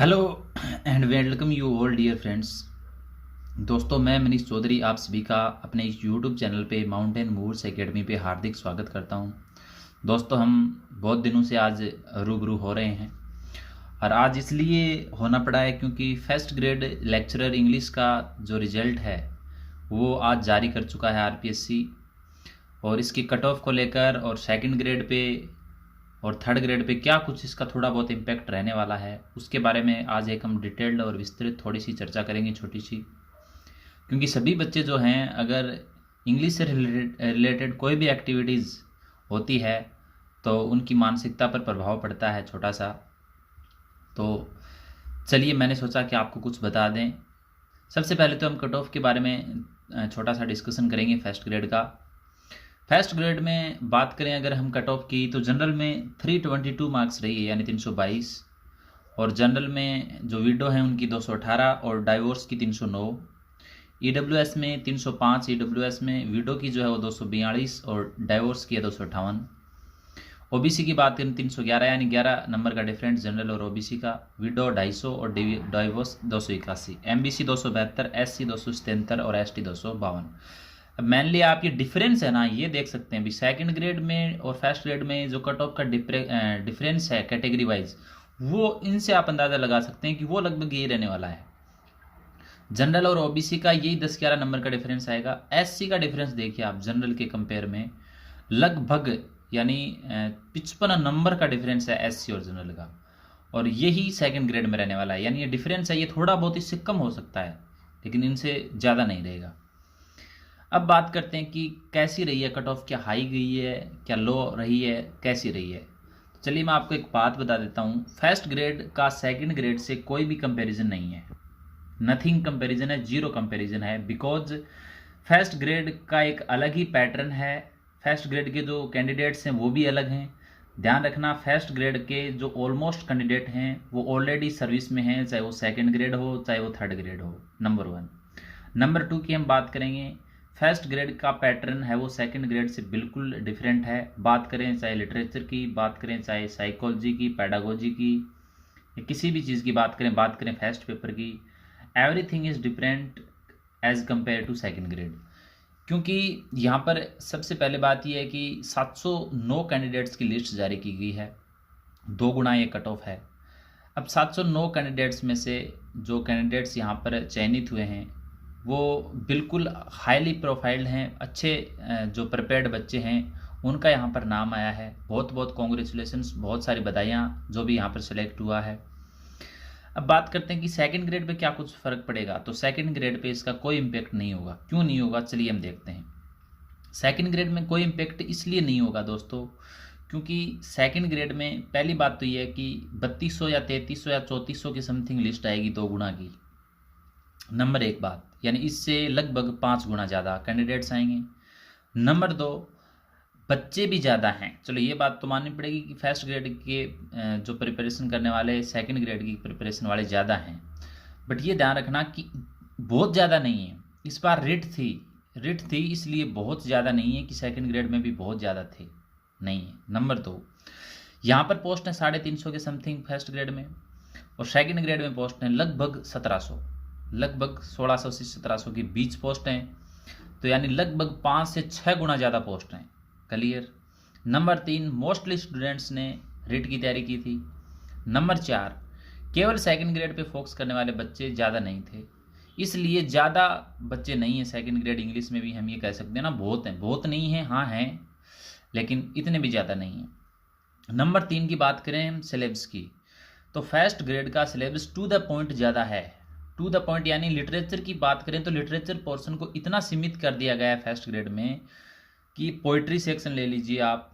Hello and welcome you all dear friends. दोस्तों, मैं मनीष चौधरी आप सभी का अपने इस यूट्यूब चैनल पे माउंटेन मूव्स एकेडमी पे हार्दिक स्वागत करता हूं। दोस्तों, हम बहुत दिनों से आज रूबरू हो रहे हैं और आज इसलिए होना पड़ा है क्योंकि फर्स्ट ग्रेड लेक्चरर इंग्लिश का जो रिजल्ट है वो आज जारी कर चुका है आरपीएससी। और इसकी कट ऑफ को लेकर और सेकंड ग्रेड पे और थर्ड ग्रेड पे क्या कुछ इसका थोड़ा बहुत इम्पैक्ट रहने वाला है उसके बारे में आज एक हम डिटेल्ड और विस्तृत थोड़ी सी चर्चा करेंगे, छोटी सी। क्योंकि सभी बच्चे जो हैं, अगर इंग्लिश से रिलेटेड कोई भी एक्टिविटीज़ होती है तो उनकी मानसिकता पर प्रभाव पड़ता है छोटा सा। तो चलिए, मैंने सोचा कि आपको कुछ बता दें। सबसे पहले तो हम कट ऑफ के बारे में छोटा सा डिस्कशन करेंगे फर्स्ट ग्रेड का। फर्स्ट ग्रेड में बात करें अगर हम कट ऑफ की तो जनरल में 322 मार्क्स रही है, यानी 322। और जनरल में जो विडो हैं उनकी 218 और डाइवोर्स की 309। ईडब्ल्यूएस में 305, ईडब्ल्यूएस में विडो की जो है वो 242 और डाइवोर्स की है 258। ओबीसी की बात करें 311, यानी 11 नंबर का डिफरेंस जनरल और ओबीसी का। विडो 250 और डाइवोर्स 281। एमबीसी 272, एससी 277 और एसटी 252। अब मेनली आप ये डिफरेंस है ना, ये देख सकते हैं भी सेकंड ग्रेड में और फर्स्ट ग्रेड में जो कट ऑफ का डिफरेंस है कैटेगरी वाइज, वो इनसे आप अंदाज़ा लगा सकते हैं कि वो लगभग यही रहने वाला है। जनरल और ओबीसी का यही 10-11 नंबर का डिफरेंस आएगा। एससी का डिफरेंस देखिए आप जनरल के कंपेयर में लगभग, यानी 55 नंबर का डिफरेंस है एससी और जनरल का। और यही सेकंड ग्रेड में रहने वाला है, यानी ये डिफरेंस है, ये थोड़ा बहुत इससे कम हो सकता है लेकिन इनसे ज़्यादा नहीं रहेगा। अब बात करते हैं कि कैसी रही है कट ऑफ, क्या हाई गई है, क्या लो रही है, कैसी रही है। तो चलिए मैं आपको एक बात बता देता हूँ, फर्स्ट ग्रेड का सेकंड ग्रेड से कोई भी कंपैरिजन नहीं है। नथिंग कंपैरिजन है, जीरो कंपैरिजन है। बिकॉज फर्स्ट ग्रेड का एक अलग ही पैटर्न है। फर्स्ट ग्रेड के जो कैंडिडेट्स हैं वो भी अलग हैं। ध्यान रखना, फर्स्ट ग्रेड के जो ऑलमोस्ट कैंडिडेट हैं वो ऑलरेडी सर्विस में हैं, चाहे वो सेकंड ग्रेड हो चाहे वो थर्ड ग्रेड हो। नंबर 1। नंबर 2 की हम बात करेंगे, फर्स्ट ग्रेड का पैटर्न है वो सेकंड ग्रेड से बिल्कुल डिफरेंट है। बात करें चाहे लिटरेचर की, बात करें चाहे साइकोलॉजी की, पैडागोजी की, या किसी भी चीज़ की बात करें फर्स्ट पेपर की, everything is different as compare to second grade. क्योंकि यहाँ पर सबसे पहले बात यह है कि 709 कैंडिडेट्स की लिस्ट जारी की गई है, 2 गुना ये कट ऑफ है। अब 709 कैंडिडेट्स में से जो कैंडिडेट्स यहाँ पर चयनित हुए हैं वो बिल्कुल हाईली प्रोफाइल्ड हैं, अच्छे जो प्रिपेयर्ड बच्चे हैं उनका यहाँ पर नाम आया है। बहुत बहुत कॉन्ग्रेचुलेशंस, बहुत सारी बधाइयाँ जो भी यहाँ पर सिलेक्ट हुआ है। अब बात करते हैं कि सेकंड ग्रेड पे क्या कुछ फ़र्क पड़ेगा। तो सेकंड ग्रेड पे इसका कोई इम्पेक्ट नहीं होगा। क्यों नहीं होगा, चलिए हम देखते हैं। सेकंड ग्रेड में कोई इम्पेक्ट इसलिए नहीं होगा दोस्तों, क्योंकि सेकंड ग्रेड में पहली बात तो ये है कि 3200 या 3300 या 3400 की समथिंग लिस्ट आएगी 2 गुना की। नंबर 1 बात, यानी इससे लगभग 5 गुना ज़्यादा कैंडिडेट्स आएंगे। नंबर 2, बच्चे भी ज़्यादा हैं। चलो ये बात तो माननी पड़ेगी कि फर्स्ट ग्रेड के जो प्रिपरेशन करने वाले सेकंड ग्रेड की प्रिपरेशन वाले ज़्यादा हैं। बट ये ध्यान रखना कि बहुत ज़्यादा नहीं है। इस बार रिट थी इसलिए बहुत ज़्यादा नहीं है कि सेकंड ग्रेड में भी बहुत ज़्यादा थे, नहीं है। नंबर 2, यहाँ पर पोस्ट है 350 के समथिंग फर्स्ट ग्रेड में, और सेकंड ग्रेड में पोस्ट है लगभग 1700, लगभग 1600 से 1700 के बीच पोस्ट हैं। तो यानी लगभग 5 से 6 गुना ज़्यादा पोस्ट हैं। क्लियर। नंबर 3, मोस्टली स्टूडेंट्स ने रिट की तैयारी की थी। नंबर 4, केवल सेकंड ग्रेड पे फोकस करने वाले बच्चे ज़्यादा नहीं थे, इसलिए ज़्यादा बच्चे नहीं हैं सेकंड ग्रेड इंग्लिश में भी। हम ये कह सकते हैं ना, बहुत हैं, बहुत नहीं हैं, हाँ हैं, लेकिन इतने भी ज़्यादा नहीं हैं। नंबर 3 की बात करें हम सिलेबस की, तो फर्स्ट ग्रेड का सिलेबस टू द पॉइंट ज़्यादा है। टू द पॉइंट यानी लिटरेचर की बात करें तो लिटरेचर पोर्शन को इतना सीमित कर दिया गया है फर्स्ट ग्रेड में कि पोइट्री सेक्शन ले लीजिए आप,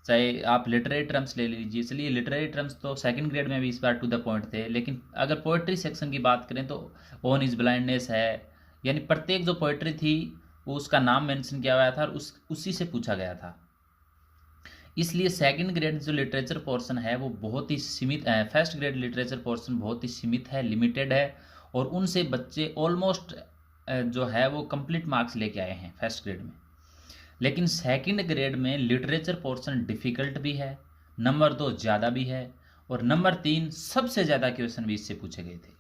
चाहे आप लिटरेरी टर्म्स ले लीजिए। चलिए लिटरेरी टर्म्स तो सेकंड ग्रेड में भी इस बार टू द पॉइंट थे, लेकिन अगर पोइट्री सेक्शन की बात करें तो ओन इज ब्लाइंडनेस है, यानी प्रत्येक जो पोइट्री थी वो उसका नाम मेंशन किया हुआ था और उसी से पूछा गया था। इसलिए सेकंड ग्रेड जो लिटरेचर पोर्शन है वो बहुत ही सीमित है, फर्स्ट ग्रेड लिटरेचर पोर्शन बहुत ही सीमित है, लिमिटेड है, और उनसे बच्चे ऑलमोस्ट जो है वो कंप्लीट मार्क्स लेके आए हैं फर्स्ट ग्रेड में। लेकिन सेकंड ग्रेड में लिटरेचर पोर्शन डिफ़िकल्ट भी है, नंबर 2 ज़्यादा भी है, और नंबर 3 सबसे ज़्यादा क्वेश्चन भी इससे पूछे गए थे।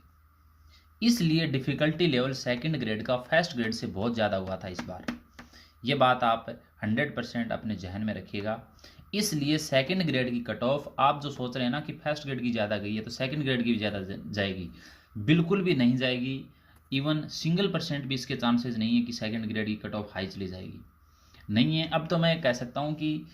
इसलिए डिफ़िकल्टी लेवल सेकंड ग्रेड का फर्स्ट ग्रेड से बहुत ज़्यादा हुआ था इस बार। ये बात आप 100% अपने जहन में रखिएगा। इसलिए सेकंड ग्रेड की कट ऑफ आप जो सोच रहे हैं ना कि फर्स्ट ग्रेड की ज़्यादा गई है तो सेकंड ग्रेड की भी ज़्यादा जाएगी, बिल्कुल भी नहीं जाएगी। इवन सिंगल % भी इसके चांसेस नहीं है कि सेकंड ग्रेड की कट ऑफ हाई चली जाएगी, नहीं है। अब तो मैं कह सकता हूँ कि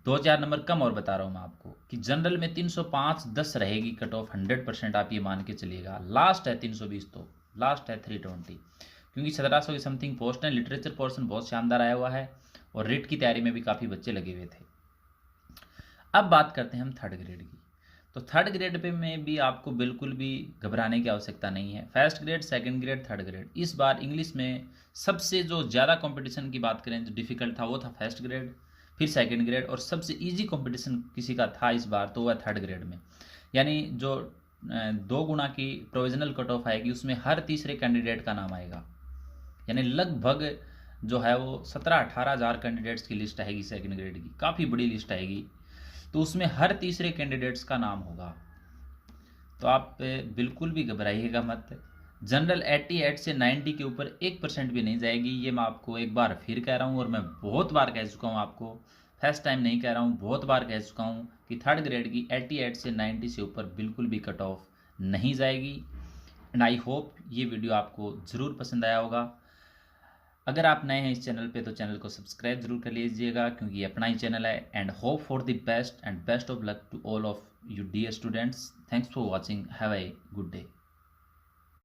2-4 नंबर कम और बता रहा हूँ मैं आपको कि जनरल में 305-10 रहेगी कट ऑफ, 100% आप ये मान के चलिएगा। लास्ट है 320, तो लास्ट है 320, क्योंकि 1700 की समथिंग पोस्ट है। लिटरेचर पोर्शन बहुत शानदार आया हुआ है और रीट की तैयारी में भी काफ़ी बच्चे लगे हुए थे। अब बात करते हैं हम थर्ड ग्रेड की। तो थर्ड ग्रेड पे में भी आपको बिल्कुल भी घबराने की आवश्यकता नहीं है। First grade, second grade, third grade, इस बार इंग्लिश में सबसे जो ज़्यादा कंपटीशन की बात करें जो डिफ़िकल्ट था वो था फर्स्ट ग्रेड, फिर सेकंड ग्रेड, और सबसे इजी कंपटीशन किसी का था इस बार तो वह थर्ड ग्रेड में। यानी जो 2 गुना की प्रोविजनल कट ऑफ आएगी उसमें हर तीसरे कैंडिडेट का नाम आएगा। यानी लगभग जो है वो 17-18 हज़ार कैंडिडेट्स की लिस्ट आएगी सेकंड ग्रेड की, काफ़ी बड़ी लिस्ट आएगी। तो उसमें हर तीसरे कैंडिडेट्स का नाम होगा। तो आप बिल्कुल भी घबराइएगा मत। जनरल 88 से 90 के ऊपर 1% भी नहीं जाएगी, ये मैं आपको एक बार फिर कह रहा हूँ, और मैं बहुत बार कह चुका हूँ आपको, फर्स्ट टाइम नहीं कह रहा हूँ, बहुत बार कह चुका हूँ कि थर्ड ग्रेड की 88 से 90 से ऊपर बिल्कुल भी कट ऑफ नहीं जाएगी। एंड आई होप ये वीडियो आपको ज़रूर पसंद आया होगा। अगर आप नए हैं इस चैनल पे तो चैनल को सब्सक्राइब जरूर कर लीजिएगा, क्योंकि ये अपना ही चैनल है। And hope for the best and best of luck to all of you dear students. Thanks for watching, have a good day.